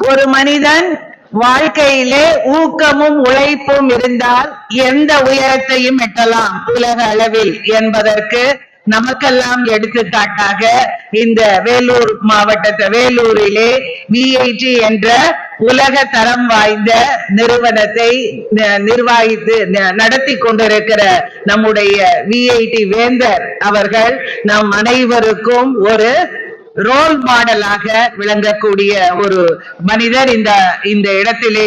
ஒரு மனிதன் வாழ்க்கையிலே ஊக்கமும் உழைப்பும் இருந்தால் எந்த உயரத்தையும் எட்டலாம் உலக அளவில் என்பதற்கு நமக்கெல்லாம் எடுத்துக்காட்டாக இந்த வேலூர் வேலூரிலே விஐடி என்ற உலக தரம் வாய்ந்த நிறுவனத்தை நிர்வாகித்து நடத்தி கொண்டிருக்கிற நம்முடைய விஐடி வேந்தர் அவர்கள் நம் அனைவருக்கும் ஒரு ரோல் மாடலாக விளங்கக்கூடிய ஒரு மனிதர் இந்த இடத்திலே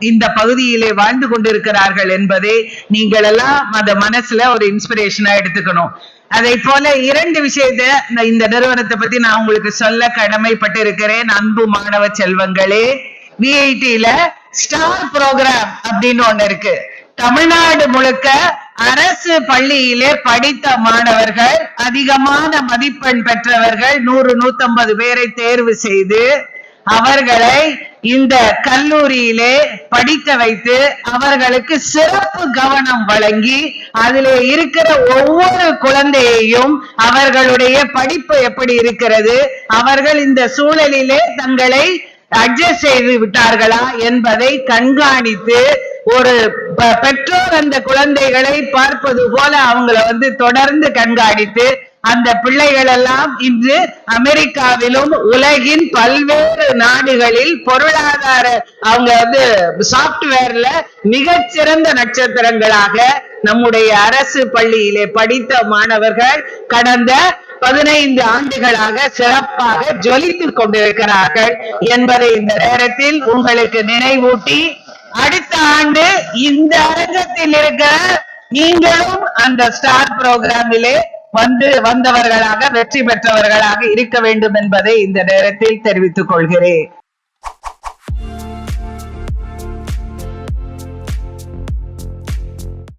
இந்த பகுதியிலே வாழ்ந்து கொண்டிருக்கிறார்கள் என்பதை நீங்கள் எல்லாம் அந்த மனசுல ஒரு இன்ஸ்பிரேஷனா எடுத்துக்கணும். அதை போல இரண்டு விஷயத்த இந்த நிறுவனத்தை பத்தி நான் உங்களுக்கு சொல்ல கடமைப்பட்டு இருக்கிறேன். அன்பு மாணவ செல்வங்களே, விஐடில ஸ்டார் ப்ரோக்ராம் அப்படின்னு ஒண்ணு இருக்கு. தமிழ்நாடு முழுக்க அரசு பள்ளியிலே படித்த மாணவர்கள், அதிகமான மதிப்பெண் பெற்றவர்கள் 100-150 பேரை தேர்வு செய்து அவர்களை இந்த கல்லூரியிலே படிக்க வைத்து அவர்களுக்கு சிறப்பு கவனம் வழங்கி அதிலே இருக்கிற ஒவ்வொரு குழந்தையையும் அவர்களுடைய படிப்பு எப்படி இருக்கிறது, அவர்கள் இந்த சூழலிலே தங்களை அட்ஜஸ்ட் செய்து விட்டார்களா என்பதை கண்காணித்து ஒரு பெற்றோர் அந்த குழந்தைகளை பார்ப்பது போல அவங்களை தொடர்ந்து கண்காணித்து அந்த பிள்ளைகள் எல்லாம் இன்று அமெரிக்காவிலும் உலகின் பல்வேறு நாடுகளில் பொருளாதார அவங்க சாப்ட்வேர்ல மிகச்சிறந்த நட்சத்திரங்களாக நம்முடைய அரசு பள்ளியிலே படித்த மாணவர்கள் கடந்த 15 ஆண்டுகளாக சிறப்பாக ஜொலித்துக் கொண்டிருக்கிறார்கள் என்பதை இந்த நேரத்தில் உங்களுக்கு நினைவூட்டி, அடுத்த ஆண்டு இந்த அரங்கத்தில் இருக்கிற நீங்களும் அந்த ஸ்டார் புரோகிராமிலே வந்தவர்களாக வெற்றி பெற்றவர்களாக இருக்க வேண்டும் என்பதை இந்த நேரத்தில் தெரிவித்துக் கொள்கிறேன்.